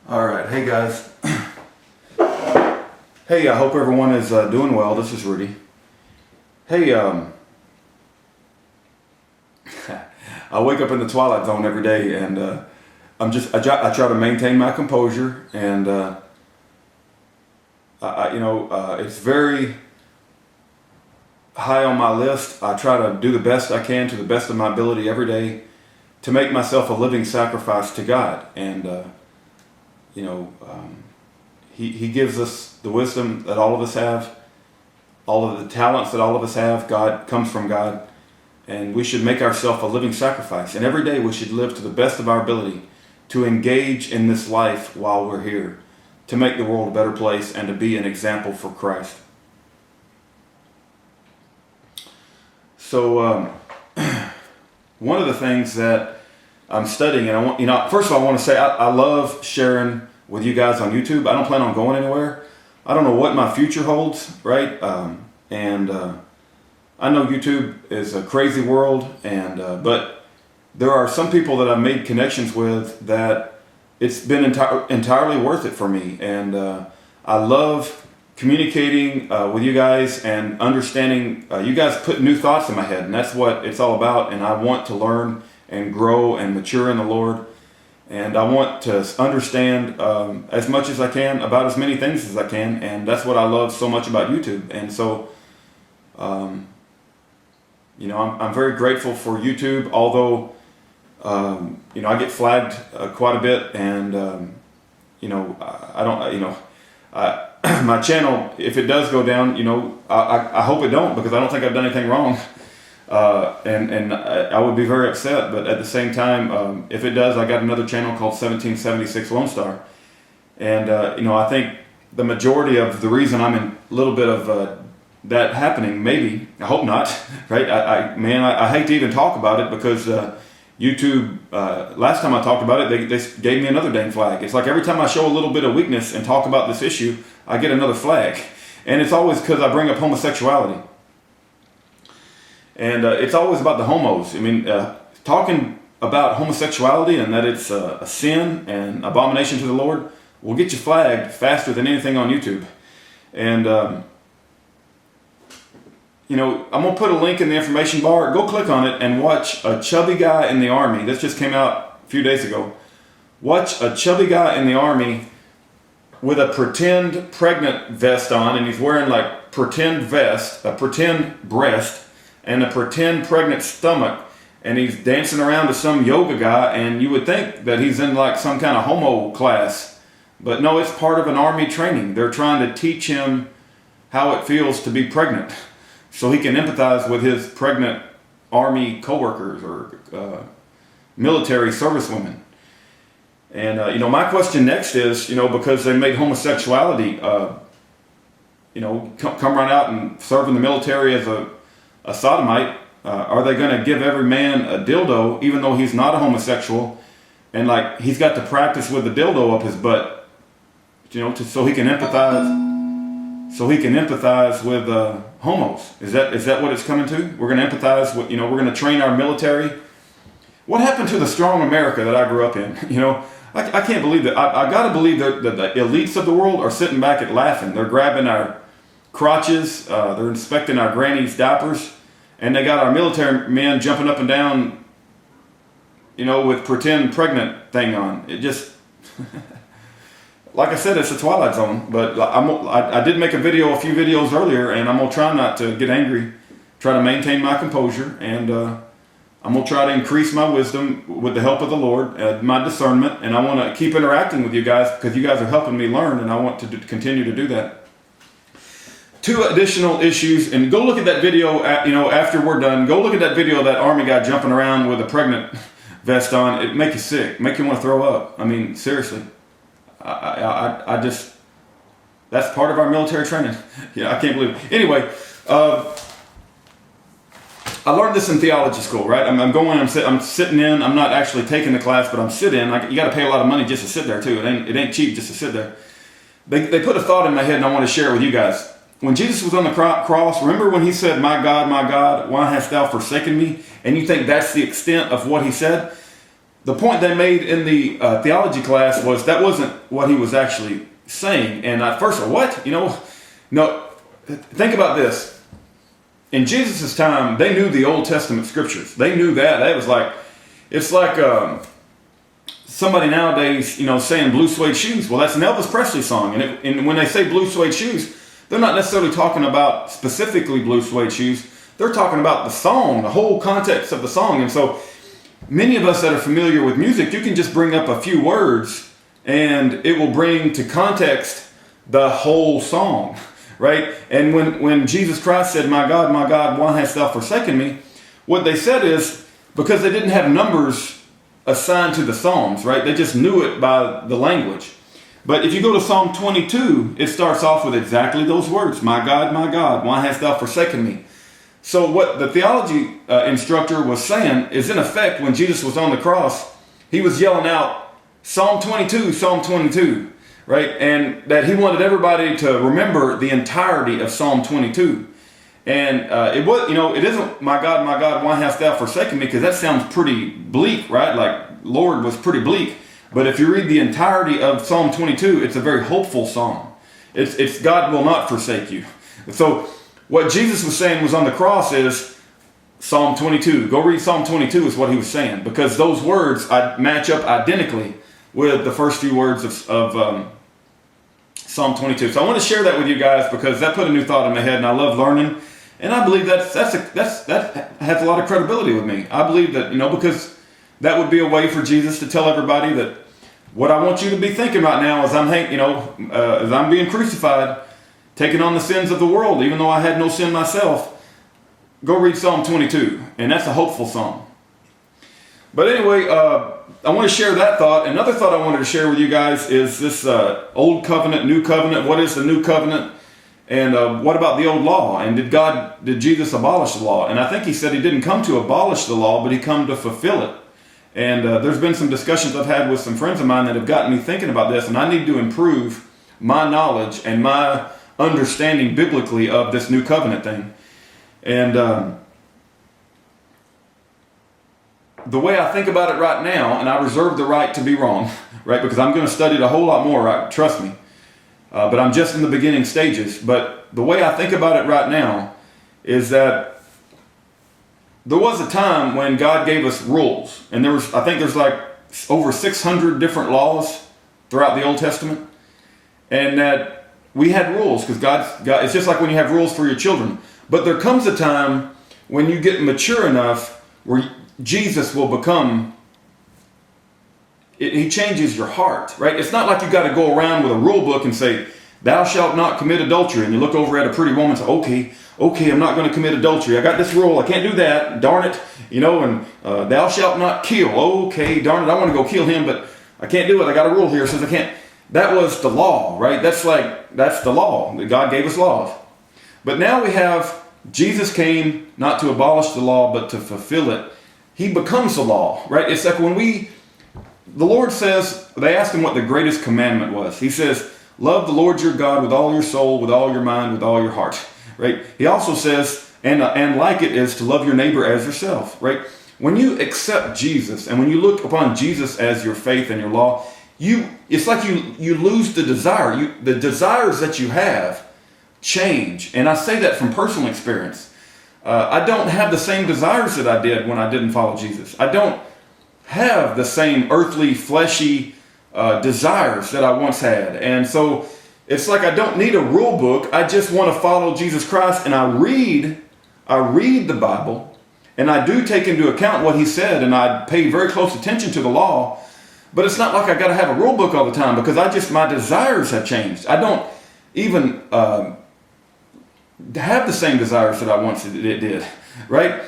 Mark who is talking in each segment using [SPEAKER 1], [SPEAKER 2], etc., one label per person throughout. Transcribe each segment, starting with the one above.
[SPEAKER 1] All right, hey guys. Hey, I hope everyone is doing well. This is Rudy. Hey, I wake up in the twilight zone every day, and I try to maintain my composure, and it's very high on my list. I try to do the best I can to the best of my ability every day to make myself a living sacrifice to God, and He gives us the wisdom that all of us have, all of the talents that all of us have. God comes from God, and we should make ourselves a living sacrifice. And every day we should live to the best of our ability to engage in this life while we're here, to make the world a better place and to be an example for Christ. So one of the things that I'm studying, and first of all, I want to say I love sharing with you guys on YouTube. I don't plan on going anywhere. I don't know what my future holds, right? I know YouTube is a crazy world, but there are some people that I've made connections with that it's been entirely worth it for me. And I love communicating with you guys and understanding. You guys put new thoughts in my head, and that's what it's all about. And I want to learn and grow and mature in the Lord. And I want to understand as much as I can about as many things as I can. And that's what I love so much about YouTube. And so, I'm very grateful for YouTube, although, I get flagged quite a bit. And, my channel, if it does go down, I hope it don't, because I don't think I've done anything wrong. And I would be very upset, but at the same time, if it does, I got another channel called 1776 Lone Star, and I think the majority of the reason I'm in a little bit of that happening, maybe, I hope not, right? I hate to even talk about it, because YouTube, last time I talked about it, they gave me another dang flag. It's like every time I show a little bit of weakness and talk about this issue, I get another flag, and it's always because I bring up homosexuality. And it's always about the homos. I mean, talking about homosexuality and that it's a sin and abomination to the Lord will get you flagged faster than anything on YouTube. And, I'm going to put a link in the information bar. Go click on it and watch a chubby guy in the Army. This just came out a few days ago. Watch a chubby guy in the Army with a pretend pregnant vest on, and he's wearing like pretend vest, a pretend breast, and a pretend pregnant stomach, and he's dancing around to some yoga guy, and you would think that he's in like some kind of homo class, but no, it's part of an Army training. They're trying to teach him how it feels to be pregnant, so he can empathize with his pregnant Army coworkers or military servicewomen. And my question next is, because they made homosexuality, come right out and serve in the military as a sodomite, are they going to give every man a dildo, even though he's not a homosexual, and like he's got to practice with the dildo up his butt, so he can empathize with homos? Is that what it's coming to? We're going to empathize with, we're going to train our military. What happened to the strong America that I grew up in? I can't believe that. I got to believe that the elites of the world are sitting back and laughing. They're grabbing our crotches, they're inspecting our granny's diapers, and they got our military men jumping up and down, with pretend pregnant thing on. It just, like I said, it's a twilight zone. But I did make a few videos earlier, and I'm gonna try not to get angry, try to maintain my composure, and I'm gonna try to increase my wisdom with the help of the Lord, my discernment, and I want to keep interacting with you guys, because you guys are helping me learn, and I want to continue to do that. Two additional issues, and go look at that video. After we're done, go look at that video of that Army guy jumping around with a pregnant vest on. It make you sick, make you want to throw up. I mean, seriously, I just, that's part of our military training. Yeah, I can't believe it. Anyway, I learned this in theology school, right? I'm sitting in. I'm not actually taking the class, but I'm sitting in. You got to pay a lot of money just to sit there too. It ain't cheap just to sit there. They put a thought in my head, and I want to share it with you guys. When Jesus was on the cross, remember when he said, my God, why hast thou forsaken me? And you think that's the extent of what he said? the point they made in the theology class was that wasn't what he was actually saying. And at first, what? No, think about this. In Jesus' time, they knew the Old Testament scriptures. They knew that. It's like somebody nowadays, saying blue suede shoes. Well, that's an Elvis Presley song. And when they say blue suede shoes, they're not necessarily talking about specifically blue suede shoes. They're talking about the song, the whole context of the song. And so many of us that are familiar with music, you can just bring up a few words and it will bring to context the whole song, right? And when Jesus Christ said, my God, why hast thou forsaken me? What they said is, because they didn't have numbers assigned to the Psalms, right? They just knew it by the language. But if you go to Psalm 22, it starts off with exactly those words. My God, why hast thou forsaken me? So what the theology instructor was saying is, in effect, when Jesus was on the cross, he was yelling out, Psalm 22, right? And that he wanted everybody to remember the entirety of Psalm 22. And it isn't, my God, why hast thou forsaken me? Because that sounds pretty bleak, right? Like, Lord was pretty bleak. But if you read the entirety of Psalm 22, it's a very hopeful psalm. It's God will not forsake you. So what Jesus was saying was on the cross is Psalm 22. Go read Psalm 22 is what he was saying. Because those words match up identically with the first few words of Psalm 22. So I want to share that with you guys because that put a new thought in my head, and I love learning. And I believe that has a lot of credibility with me. I believe that, because that would be a way for Jesus to tell everybody that what I want you to be thinking right now as as I'm being crucified, taking on the sins of the world, even though I had no sin myself. Go read Psalm 22, and that's a hopeful psalm. But anyway, I want to share that thought. Another thought I wanted to share with you guys is this old covenant, new covenant. What is the new covenant? And what about the old law? And did Jesus abolish the law? And I think he said he didn't come to abolish the law, but he come to fulfill it. And there's been some discussions I've had with some friends of mine that have gotten me thinking about this, and I need to improve my knowledge and my understanding biblically of this new covenant thing. And the way I think about it right now, and I reserve the right to be wrong, right? Because I'm going to study it a whole lot more, right? Trust me. But I'm just in the beginning stages. But the way I think about it right now is that there was a time when God gave us rules. And I think there's like over 600 different laws throughout the Old Testament. And that we had rules because God, it's just like when you have rules for your children. But there comes a time when you get mature enough where Jesus will become, he changes your heart, right? It's not like you got to go around with a rule book and say, thou shalt not commit adultery. And you look over at a pretty woman and say, okay, I'm not going to commit adultery. I got this rule. I can't do that. Darn it. And thou shalt not kill. Okay, darn it. I want to go kill him, but I can't do it. I got a rule here that says I can't. That was the law, right? That's the law. God gave us laws. But now we have, Jesus came not to abolish the law, but to fulfill it. He becomes the law, right? It's like the Lord says, they asked him what the greatest commandment was. He says, love the Lord your God with all your soul, with all your mind, with all your heart, right? He also says, and like it is to love your neighbor as yourself, right? When you accept Jesus and when you look upon Jesus as your faith and your law, it's like you lose the desire. The desires that you have change. And I say that from personal experience. I don't have the same desires that I did when I didn't follow Jesus. I don't have the same earthly, fleshy desires that I once had. And so it's like I don't need a rule book. I just want to follow Jesus Christ, and I read the Bible, and I do take into account what he said, and I pay very close attention to the law. But it's not like I got to have a rule book all the time because my desires have changed. I don't even have the same desires that I once did, right?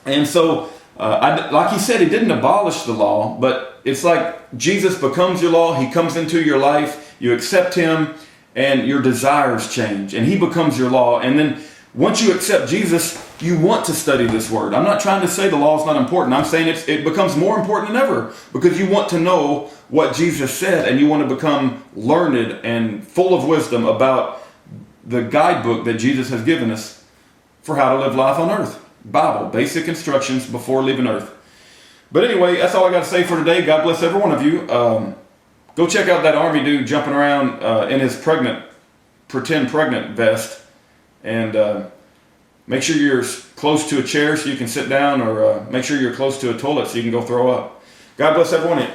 [SPEAKER 1] And so, like he said, he didn't abolish the law, but it's like Jesus becomes your law. He comes into your life. You accept him, and your desires change, and he becomes your law. And then once you accept Jesus, you want to study this word. I'm not trying to say the law is not important. I'm saying it becomes more important than ever because you want to know what Jesus said, and you want to become learned and full of wisdom about the guidebook that Jesus has given us for how to live life on earth. Bible, basic instructions before leaving earth. But anyway, that's all I got to say for today. God bless every one of you. Go check out that army dude jumping around in his pretend pregnant vest. And make sure you're close to a chair so you can sit down, or make sure you're close to a toilet so you can go throw up. God bless everyone.